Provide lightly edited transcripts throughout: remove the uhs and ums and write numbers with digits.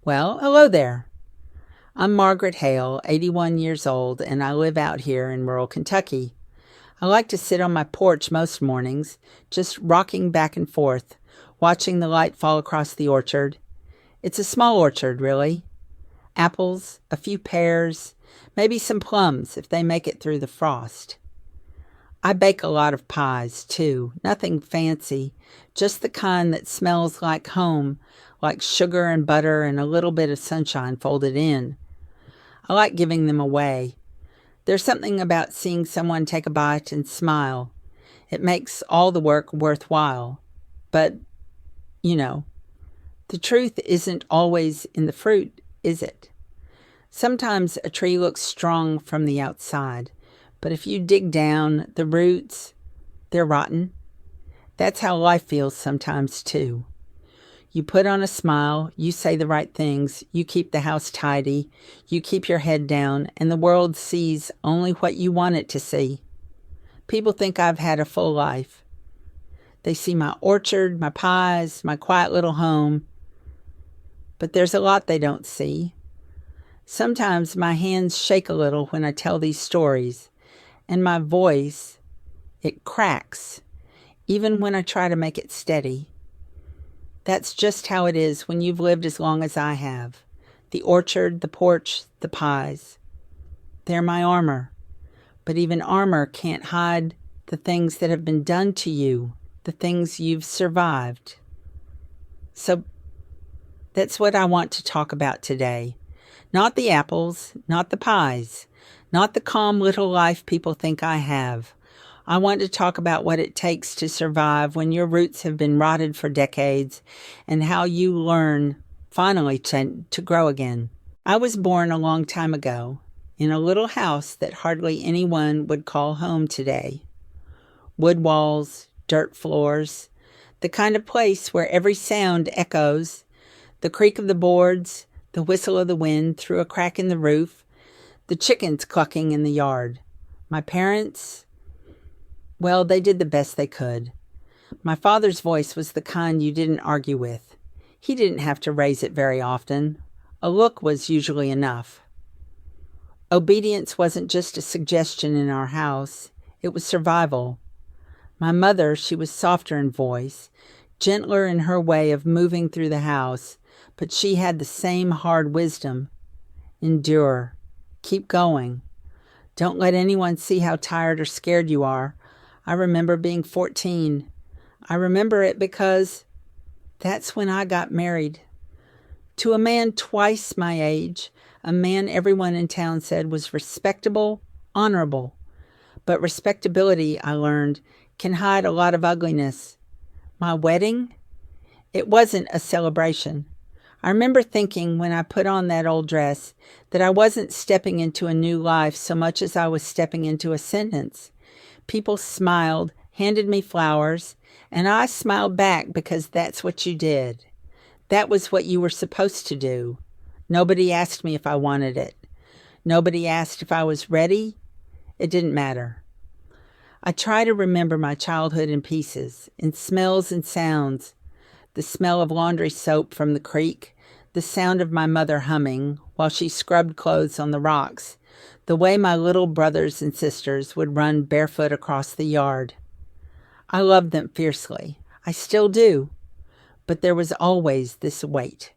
Well, hello there. I'm Margaret Hale, 81 years old, and I live out here in rural Kentucky. I like to sit on my porch most mornings, just rocking back and forth, watching the light fall across the orchard. It's a small orchard, really. Apples, a few pears, maybe some plums if they make it through the frost. I bake a lot of pies, too. Nothing fancy, just the kind that smells like home, like sugar and butter and a little bit of sunshine folded in. I like giving them away. There's something about seeing someone take a bite and smile. It makes all the work worthwhile. But, you know, the truth isn't always in the fruit, is it? Sometimes a tree looks strong from the outside, but if you dig down, the roots, they're rotten. That's how life feels sometimes, too. You put on a smile, you say the right things, you keep the house tidy, you keep your head down, and the world sees only what you want it to see. People think I've had a full life. They see my orchard, my pies, my quiet little home. But there's a lot they don't see. Sometimes my hands shake a little when I tell these stories, and my voice, it cracks, even when I try to make it steady. That's just how it is when you've lived as long as I have. The orchard, the porch, the pies. They're my armor. But even armor can't hide the things that have been done to you, the things you've survived. So that's what I want to talk about today. Not the apples, not the pies, not the calm little life people think I have. I want to talk about what it takes to survive when your roots have been rotted for decades and how you learn, finally, to grow again. I was born a long time ago in a little house that hardly anyone would call home today. Wood walls, dirt floors, the kind of place where every sound echoes, the creak of the boards, the whistle of the wind through a crack in the roof, the chickens clucking in the yard. My parents, well, they did the best they could. My father's voice was the kind you didn't argue with. He didn't have to raise it very often. A look was usually enough. Obedience wasn't just a suggestion in our house. It was survival. My mother, she was softer in voice, gentler in her way of moving through the house, but she had the same hard wisdom. Endure. Keep going. Don't let anyone see how tired or scared you are. I remember being 14. I remember it because that's when I got married. To a man twice my age, a man everyone in town said was respectable, honorable. But respectability, I learned, can hide a lot of ugliness. My wedding? It wasn't a celebration. I remember thinking when I put on that old dress that I wasn't stepping into a new life so much as I was stepping into a sentence. People smiled, handed me flowers, and I smiled back because that's what you did. That was what you were supposed to do. Nobody asked me if I wanted it. Nobody asked if I was ready. It didn't matter. I try to remember my childhood in pieces, in smells and sounds. The smell of laundry soap from the creek, the sound of my mother humming while she scrubbed clothes on the rocks, the way my little brothers and sisters would run barefoot across the yard. I loved them fiercely. I still do. But there was always this weight.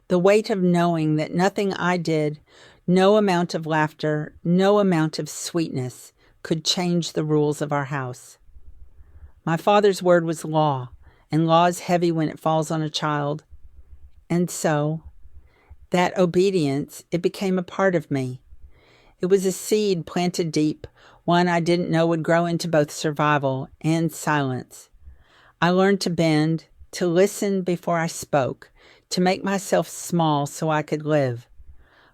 The weight of knowing that nothing I did, no amount of laughter, no amount of sweetness could change the rules of our house. My father's word was law, and law is heavy when it falls on a child. And so, that obedience, it became a part of me. It was a seed planted deep, one I didn't know would grow into both survival and silence. I learned to bend, to listen before I spoke, to make myself small so I could live.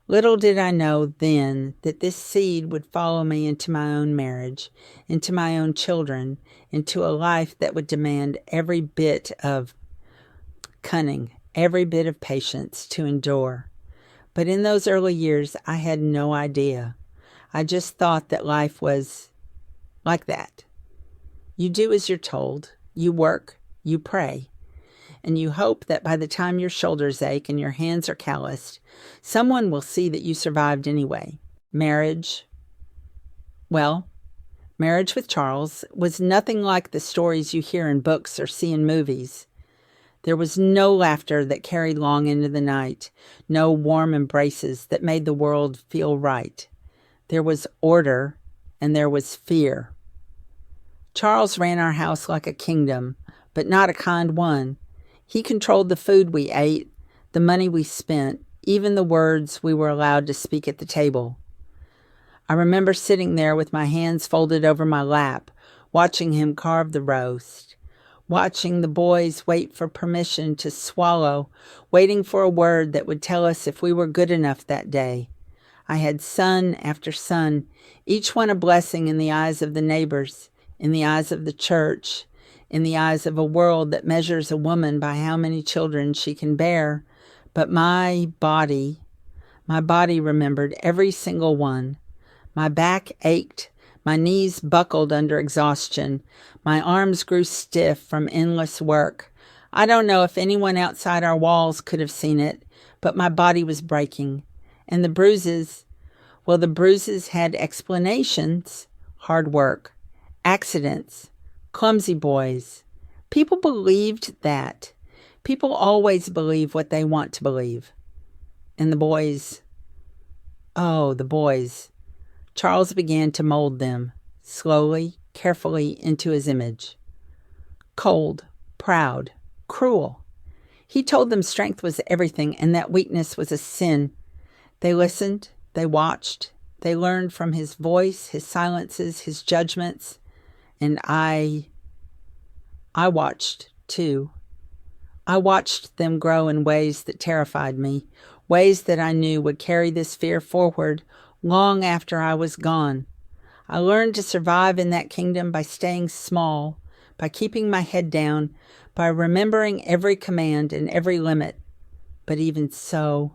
Little did I know then that this seed would follow me into my own marriage, into my own children, into a life that would demand every bit of cunning, every bit of patience to endure. But in those early years, I had no idea. I just thought that life was like that. You do as you're told. You work. You pray. and you hope that by the time your shoulders ache and your hands are calloused, someone will see that you survived anyway. Marriage. Well, marriage with Charles was nothing like the stories you hear in books or see in movies. There was no laughter that carried long into the night, no warm embraces that made the world feel right. There was order, and there was fear. Charles ran our house like a kingdom, but not a kind one. He controlled the food we ate, the money we spent, even the words we were allowed to speak at the table. I remember sitting there with my hands folded over my lap, watching him carve the roast, watching the boys wait for permission to swallow, waiting for a word that would tell us if we were good enough that day. I had son after son, each one a blessing in the eyes of the neighbors, in the eyes of the church, in the eyes of a world that measures a woman by how many children she can bear. But my body remembered every single one. My back ached, my knees buckled under exhaustion, my arms grew stiff from endless work. I don't know if anyone outside our walls could have seen it, but my body was breaking. And the bruises had explanations. Hard work, accidents, clumsy boys. People believed that. People always believe what they want to believe. And the boys, Charles began to mold them, slowly, carefully, into his image. Cold, proud, cruel. He told them strength was everything and that weakness was a sin. They listened, they watched, they learned from his voice, his silences, his judgments, and I watched too. I watched them grow in ways that terrified me, ways that I knew would carry this fear forward long after I was gone. I learned to survive in that kingdom by staying small, by keeping my head down, by remembering every command and every limit. But even so,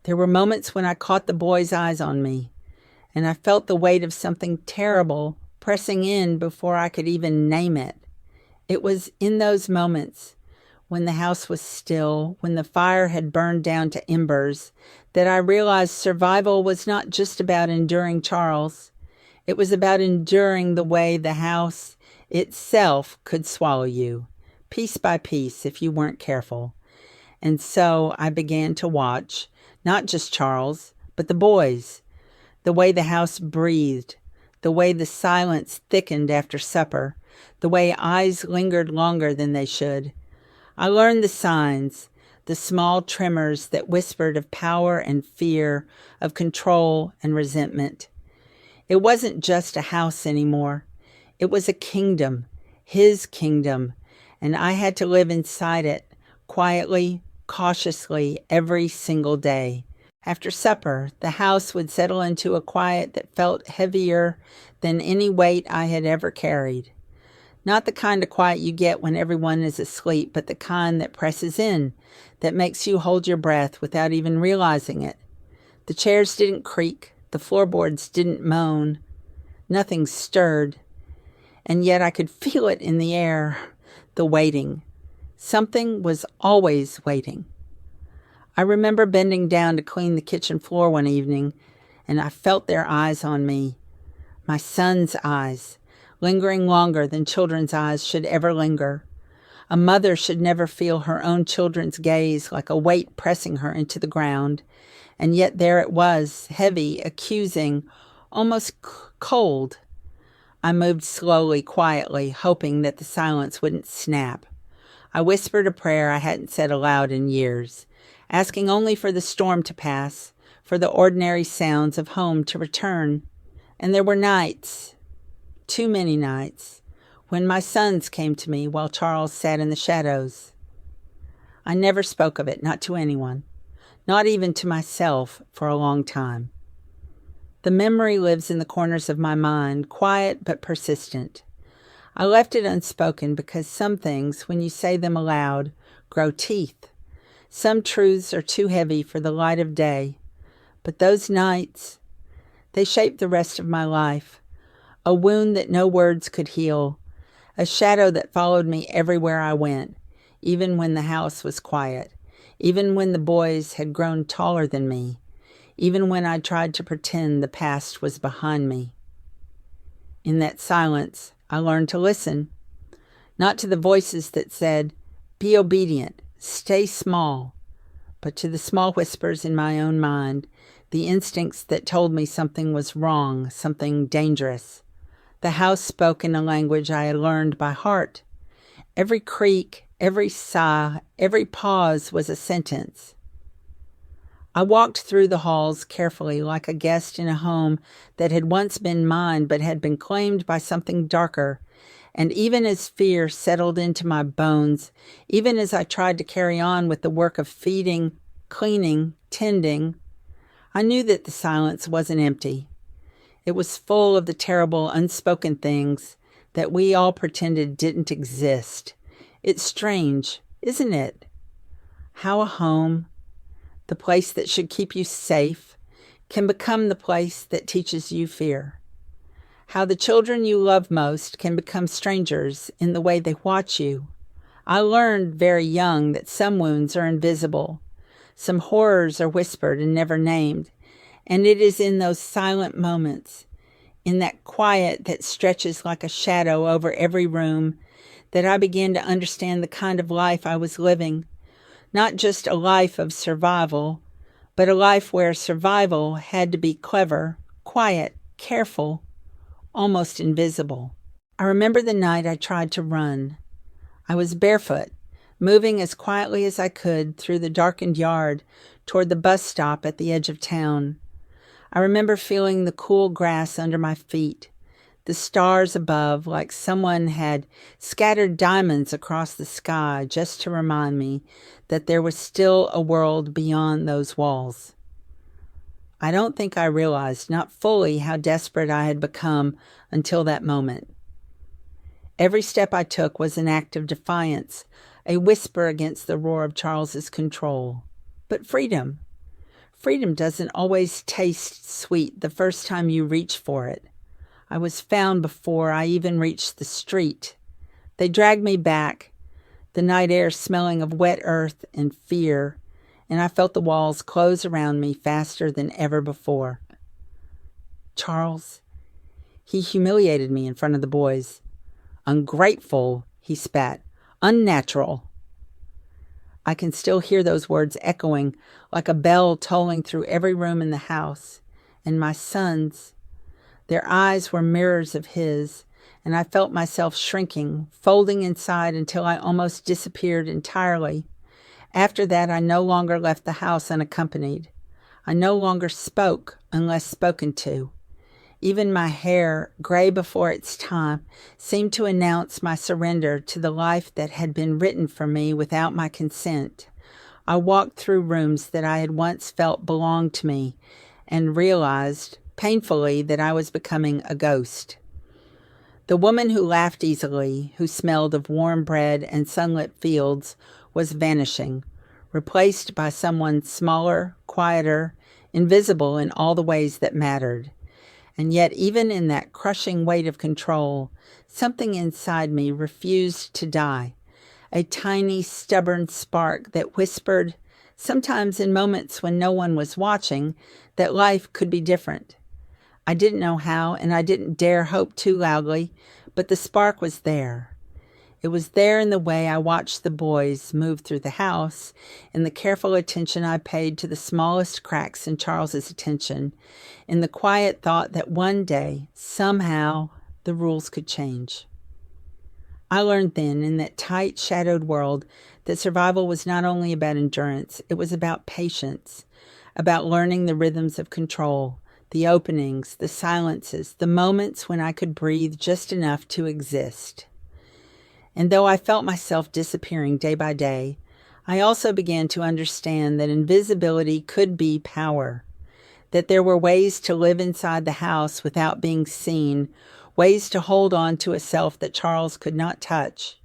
there were moments when I caught the boys' eyes on me, and I felt the weight of something terrible pressing in before I could even name it. It was in those moments, when the house was still, when the fire had burned down to embers, that I realized survival was not just about enduring Charles. It was about enduring the way the house itself could swallow you, piece by piece, if you weren't careful. And so I began to watch, not just Charles, but the boys, the way the house breathed, the way the silence thickened after supper, the way eyes lingered longer than they should. I learned the signs, the small tremors that whispered of power and fear, of control and resentment. It wasn't just a house anymore. It was a kingdom, his kingdom, and I had to live inside it, quietly, cautiously, every single day. After supper, the house would settle into a quiet that felt heavier than any weight I had ever carried. Not the kind of quiet you get when everyone is asleep, but the kind that presses in, that makes you hold your breath without even realizing it. The chairs didn't creak, the floorboards didn't moan, nothing stirred, and yet I could feel it in the air, the waiting. Something was always waiting. I remember bending down to clean the kitchen floor one evening, and I felt their eyes on me, my son's eyes, lingering longer than children's eyes should ever linger. A mother should never feel her own children's gaze like a weight pressing her into the ground. And yet there it was, heavy, accusing, almost cold. I moved slowly, quietly, hoping that the silence wouldn't snap. I whispered a prayer I hadn't said aloud in years, asking only for the storm to pass, for the ordinary sounds of home to return. And there were nights, too many nights, when my sons came to me while Charles sat in the shadows. I never spoke of it, not to anyone, not even to myself, for a long time. The memory lives in the corners of my mind, quiet but persistent. I left it unspoken because some things, when you say them aloud, grow teeth. Some truths are too heavy for the light of day. But those nights, they shaped the rest of my life. A wound that no words could heal. A shadow that followed me everywhere I went. even when the house was quiet, even when the boys had grown taller than me, even when I tried to pretend the past was behind me. In that silence, I learned to listen, not to the voices that said, "Be obedient, stay small," but to the small whispers in my own mind, the instincts that told me something was wrong, something dangerous. The house spoke in a language I had learned by heart. Every creak, every sigh, every pause was a sentence. I walked through the halls carefully, like a guest in a home that had once been mine but had been claimed by something darker. And even as fear settled into my bones, even as I tried to carry on with the work of feeding, cleaning, tending, I knew that the silence wasn't empty. It was full of the terrible, unspoken things that we all pretended didn't exist. It's strange, isn't it? How a home, the place that should keep you safe, can become the place that teaches you fear. How the children you love most can become strangers in the way they watch you. I learned very young that some wounds are invisible, some horrors are whispered and never named, and it is in those silent moments, in that quiet that stretches like a shadow over every room, that I began to understand the kind of life I was living. Not just a life of survival, but a life where survival had to be clever, quiet, careful, almost invisible. I remember the night I tried to run. I was barefoot, moving as quietly as I could through the darkened yard toward the bus stop at the edge of town. I remember feeling the cool grass under my feet, the stars above, like someone had scattered diamonds across the sky just to remind me that there was still a world beyond those walls. I don't think I realized, not fully, how desperate I had become until that moment. Every step I took was an act of defiance, a whisper against the roar of Charles's control. But freedom doesn't always taste sweet the first time you reach for it. I was found before I even reached the street. They dragged me back, the night air smelling of wet earth and fear, and I felt the walls close around me faster than ever before. Charles, he humiliated me in front of the boys. Ungrateful, he spat. Unnatural. I can still hear those words echoing like a bell tolling through every room in the house. And my sons, their eyes were mirrors of his, and I felt myself shrinking, folding inside until I almost disappeared entirely. After that, I no longer left the house unaccompanied. I no longer spoke unless spoken to. Even my hair, gray before its time, seemed to announce my surrender to the life that had been written for me without my consent. I walked through rooms that I had once felt belonged to me and realized, painfully, that I was becoming a ghost. The woman who laughed easily, who smelled of warm bread and sunlit fields, was vanishing, replaced by someone smaller, quieter, invisible in all the ways that mattered. And yet, even in that crushing weight of control, something inside me refused to die. A tiny, stubborn spark that whispered, sometimes in moments when no one was watching, that life could be different. I didn't know how, and I didn't dare hope too loudly, but the spark was there. It was there in the way I watched the boys move through the house, in the careful attention I paid to the smallest cracks in Charles's attention, in the quiet thought that one day, somehow, the rules could change. I learned then, in that tight, shadowed world, that survival was not only about endurance, it was about patience, about learning the rhythms of control, the openings, the silences, the moments when I could breathe just enough to exist. And though I felt myself disappearing day by day, I also began to understand that invisibility could be power, that there were ways to live inside the house without being seen, ways to hold on to a self that Charles could not touch.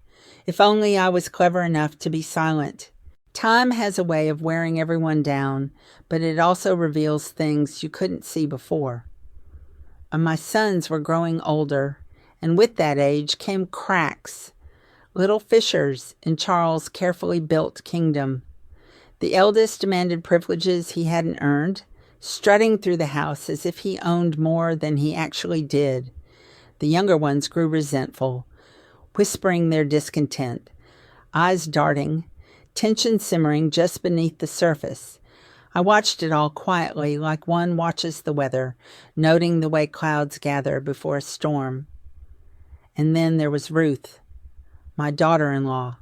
If only I was clever enough to be silent. Time has a way of wearing everyone down, but it also reveals things you couldn't see before. My sons were growing older, and with that age came cracks, little fishers in Charles' carefully built kingdom. The eldest demanded privileges he hadn't earned, strutting through the house as if he owned more than he actually did. The younger ones grew resentful, whispering their discontent, eyes darting, tension simmering just beneath the surface. I watched it all quietly, like one watches the weather, noting the way clouds gather before a storm. And then there was Ruth, my daughter-in-law.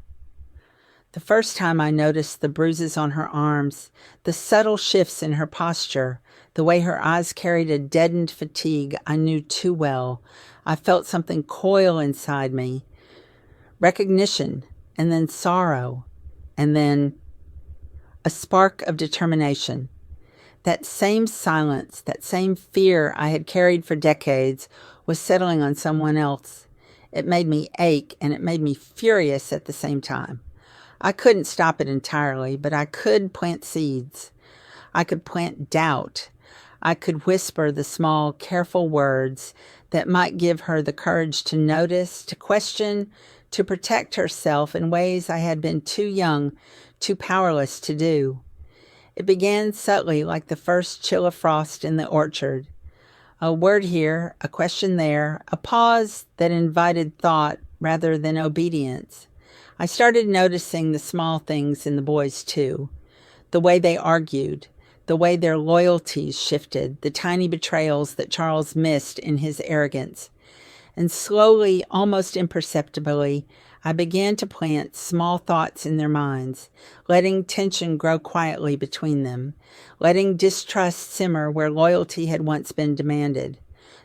The first time I noticed the bruises on her arms, the subtle shifts in her posture, the way her eyes carried a deadened fatigue I knew too well, I felt something coil inside me. Recognition, and then sorrow, and then a spark of determination. That same silence, that same fear I had carried for decades was settling on someone else. It made me ache, and it made me furious at the same time. I couldn't stop it entirely, but I could plant seeds. I could plant doubt. I could whisper the small, careful words that might give her the courage to notice, to question, to protect herself in ways I had been too young, too powerless to do. It began subtly, like the first chill of frost in the orchard. A word here, a question there, a pause that invited thought rather than obedience. I started noticing the small things in the boys too. The way they argued, the way their loyalties shifted, the tiny betrayals that Charles missed in his arrogance. And slowly, almost imperceptibly, I began to plant small thoughts in their minds, letting tension grow quietly between them, letting distrust simmer where loyalty had once been demanded.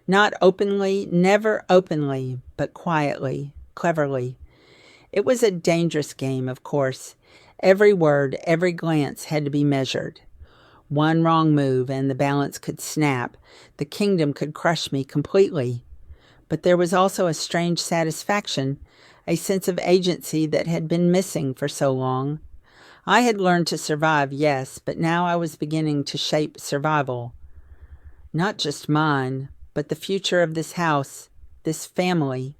Not openly, never openly, but quietly, cleverly. It was a dangerous game, of course. Every word, every glance had to be measured. One wrong move and the balance could snap. The kingdom could crush me completely. But there was also a strange satisfaction, a sense of agency that had been missing for so long. I had learned to survive, yes, but now I was beginning to shape survival. Not just mine, but the future of this house, this family.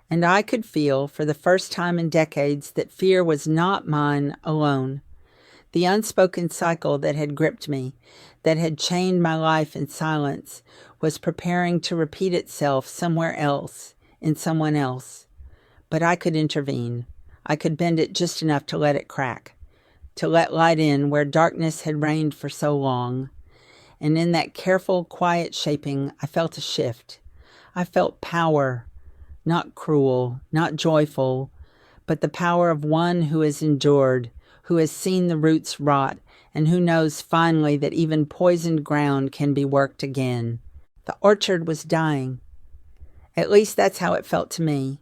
And I could feel, for the first time in decades, that fear was not mine alone. The unspoken cycle that had gripped me, that had chained my life in silence, was preparing to repeat itself somewhere else, in someone else. But I could intervene. I could bend it just enough to let it crack, to let light in where darkness had reigned for so long. And in that careful, quiet shaping, I felt a shift. I felt power. Not cruel, not joyful, but the power of one who has endured, who has seen the roots rot, and who knows finally that even poisoned ground can be worked again. The orchard was dying. At least that's how it felt to me.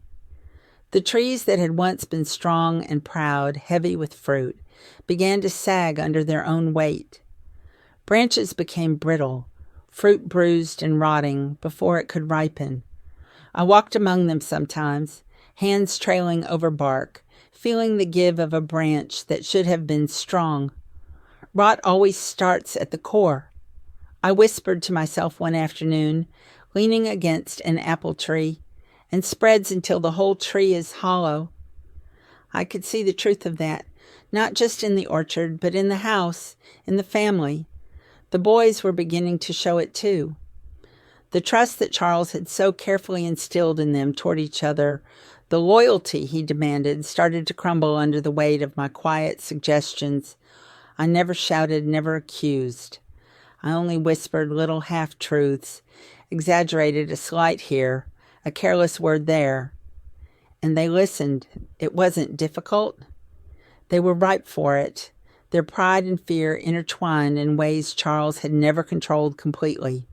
The trees that had once been strong and proud, heavy with fruit, began to sag under their own weight. Branches became brittle, fruit bruised and rotting before it could ripen. I walked among them sometimes, hands trailing over bark, feeling the give of a branch that should have been strong. Rot always starts at the core. I whispered to myself one afternoon, leaning against an apple tree, and spreads until the whole tree is hollow. I could see the truth of that, not just in the orchard, but in the house, in the family. The boys were beginning to show it too. The trust that Charles had so carefully instilled in them toward each other, the loyalty he demanded, started to crumble under the weight of my quiet suggestions. I never shouted, never accused. I only whispered little half-truths, exaggerated a slight here, a careless word there. And they listened. It wasn't difficult. They were ripe for it, their pride and fear intertwined in ways Charles had never controlled completely.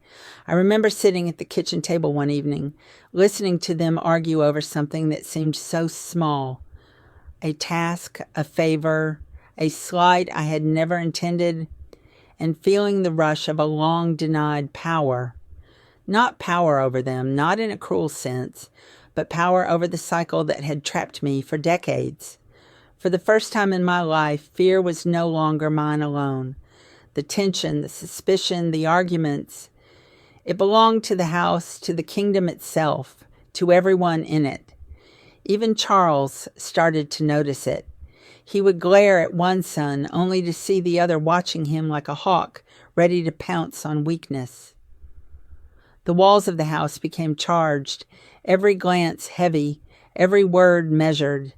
I remember sitting at the kitchen table one evening, listening to them argue over something that seemed so small. A task, a favor, a slight I had never intended, and feeling the rush of a long-denied power. Not power over them, not in a cruel sense, but power over the cycle that had trapped me for decades. For the first time in my life, fear was no longer mine alone. The tension, the suspicion, the arguments, it belonged to the house, to the kingdom itself, to everyone in it. Even Charles started to notice it. He would glare at one son only to see the other watching him like a hawk, ready to pounce on weakness. The walls of the house became charged, every glance heavy, every word measured.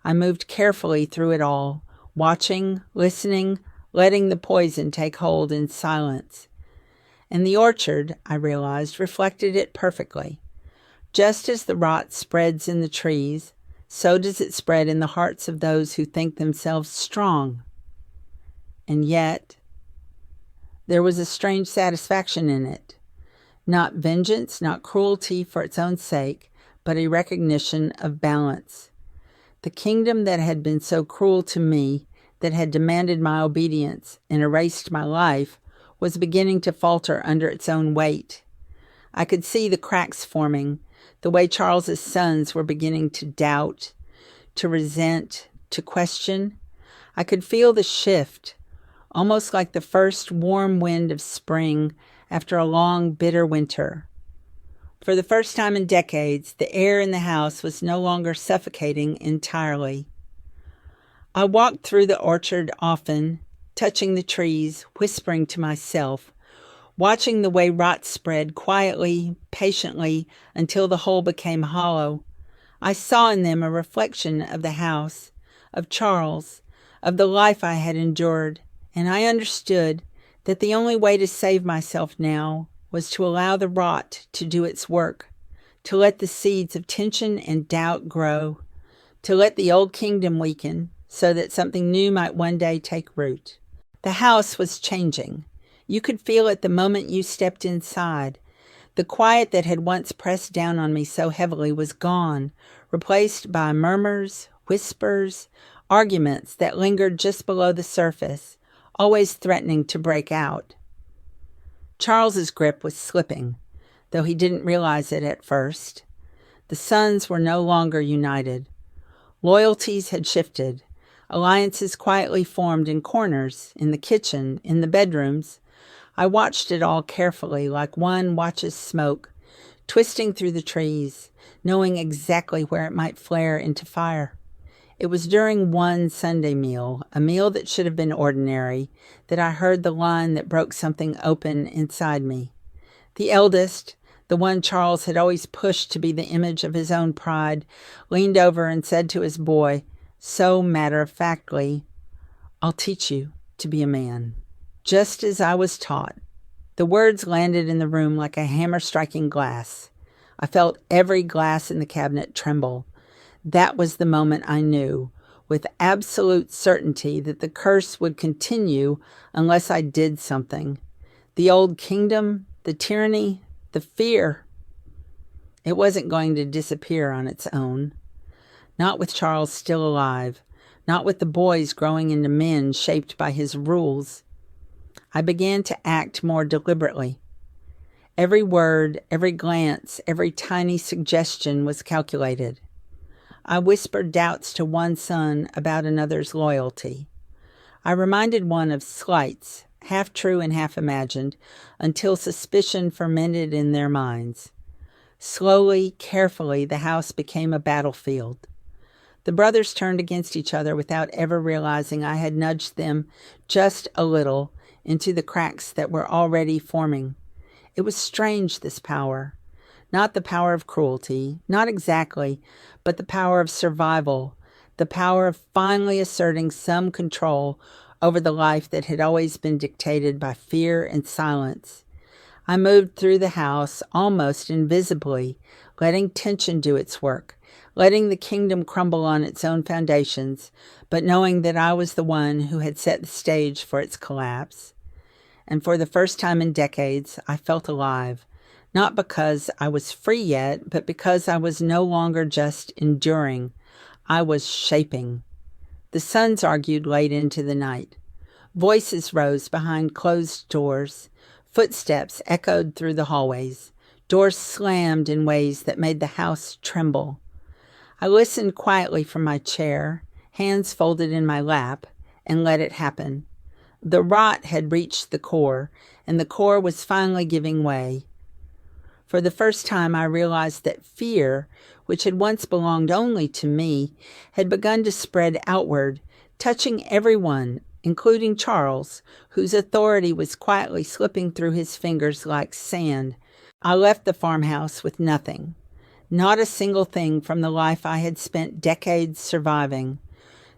I moved carefully through it all, watching, listening, letting the poison take hold in silence. And the orchard, I realized, reflected it perfectly. Just as the rot spreads in the trees, so does it spread in the hearts of those who think themselves strong. And yet, there was a strange satisfaction in it. Not vengeance, not cruelty for its own sake, but a recognition of balance. The kingdom that had been so cruel to me, that had demanded my obedience and erased my life, was beginning to falter under its own weight. I could see the cracks forming, the way Charles's sons were beginning to doubt, to resent, to question. I could feel the shift, almost like the first warm wind of spring after a long, bitter winter. For the first time in decades, the air in the house was no longer suffocating entirely. I walked through the orchard often, touching the trees, whispering to myself, watching the way rot spread quietly, patiently, until the whole became hollow. I saw in them a reflection of the house, of Charles, of the life I had endured, and I understood that the only way to save myself now was to allow the rot to do its work, to let the seeds of tension and doubt grow, to let the old kingdom weaken so that something new might one day take root. The house was changing. You could feel it the moment you stepped inside. The quiet that had once pressed down on me so heavily was gone, replaced by murmurs, whispers, arguments that lingered just below the surface, always threatening to break out. Charles's grip was slipping, though he didn't realize it at first. The sons were no longer united. Loyalties had shifted. Alliances quietly formed in corners, in the kitchen, in the bedrooms. I watched it all carefully, like one watches smoke, twisting through the trees, knowing exactly where it might flare into fire. It was during one Sunday meal, a meal that should have been ordinary, that I heard the line that broke something open inside me. The eldest, the one Charles had always pushed to be the image of his own pride, leaned over and said to his boy, so matter-of-factly, "I'll teach you to be a man." Just as I was taught. The words landed in the room like a hammer striking glass. I felt every glass in the cabinet tremble. That was the moment I knew, with absolute certainty, that the curse would continue unless I did something. The old kingdom, the tyranny, the fear. It wasn't going to disappear on its own. Not with Charles still alive. Not with the boys growing into men shaped by his rules. I began to act more deliberately. Every word, every glance, every tiny suggestion was calculated. I whispered doubts to one son about another's loyalty. I reminded one of slights, half true and half imagined, until suspicion fermented in their minds. Slowly, carefully, the house became a battlefield. The brothers turned against each other without ever realizing I had nudged them just a little into the cracks that were already forming. It was strange, this power. Not the power of cruelty, not exactly, but the power of survival, the power of finally asserting some control over the life that had always been dictated by fear and silence. I moved through the house almost invisibly, letting tension do its work, letting the kingdom crumble on its own foundations, but knowing that I was the one who had set the stage for its collapse. And for the first time in decades, I felt alive, not because I was free yet, but because I was no longer just enduring. I was shaping. The sons argued late into the night. Voices rose behind closed doors. Footsteps echoed through the hallways. Doors slammed in ways that made the house tremble. I listened quietly from my chair, hands folded in my lap, and let it happen. The rot had reached the core, and the core was finally giving way. For the first time, I realized that fear, which had once belonged only to me, had begun to spread outward, touching everyone, including Charles, whose authority was quietly slipping through his fingers like sand. I left the farmhouse with nothing. Not a single thing from the life I had spent decades surviving.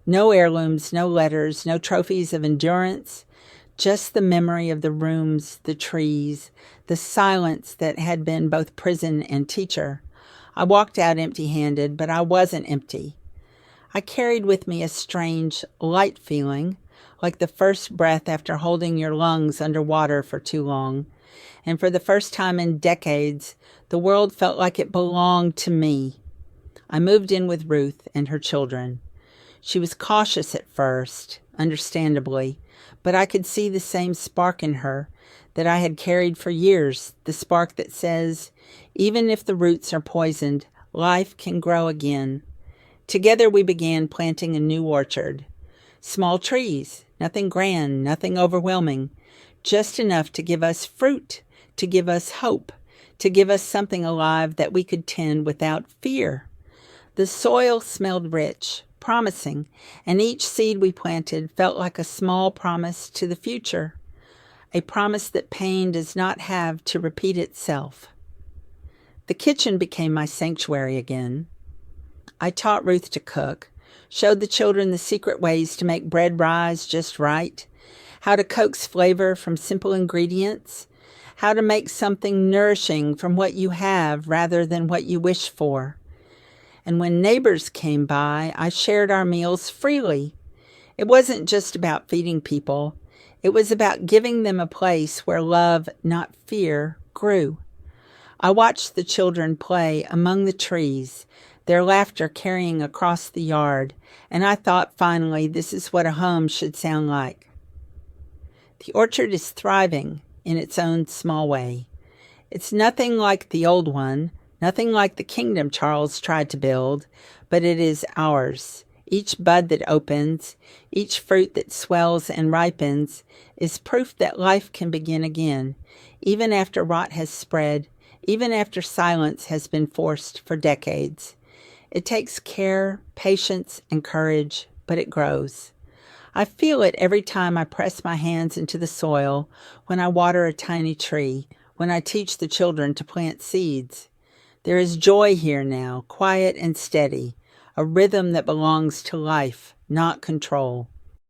No heirlooms, no letters, no trophies of endurance, just the memory of the rooms, the trees, the silence that had been both prison and teacher. I walked out empty-handed, but I wasn't empty. I carried with me a strange, light feeling, like the first breath after holding your lungs under water for too long. And for the first time in decades, the world felt like it belonged to me. I moved in with Ruth and her children. She was cautious at first, understandably, but I could see the same spark in her that I had carried for years, the spark that says, even if the roots are poisoned, life can grow again. Together we began planting a new orchard. Small trees, nothing grand, nothing overwhelming, just enough to give us fruit, to give us hope, to give us something alive that we could tend without fear. The soil smelled rich, promising, and each seed we planted felt like a small promise to the future, a promise that pain does not have to repeat itself. The kitchen became my sanctuary again. I taught Ruth to cook, showed the children the secret ways to make bread rise just right, how to coax flavor from simple ingredients, how to make something nourishing from what you have rather than what you wish for. And when neighbors came by, I shared our meals freely. It wasn't just about feeding people. It was about giving them a place where love, not fear, grew. I watched the children play among the trees, their laughter carrying across the yard, and I thought finally this is what a home should sound like. The orchard is thriving in its own small way. It's nothing like the old one, nothing like the kingdom Charles tried to build, but it is ours. Each bud that opens, each fruit that swells and ripens, is proof that life can begin again, even after rot has spread, even after silence has been forced for decades. It takes care, patience, and courage, but it grows. I feel it every time I press my hands into the soil, when I water a tiny tree, when I teach the children to plant seeds. There is joy here now, quiet and steady, a rhythm that belongs to life, not control.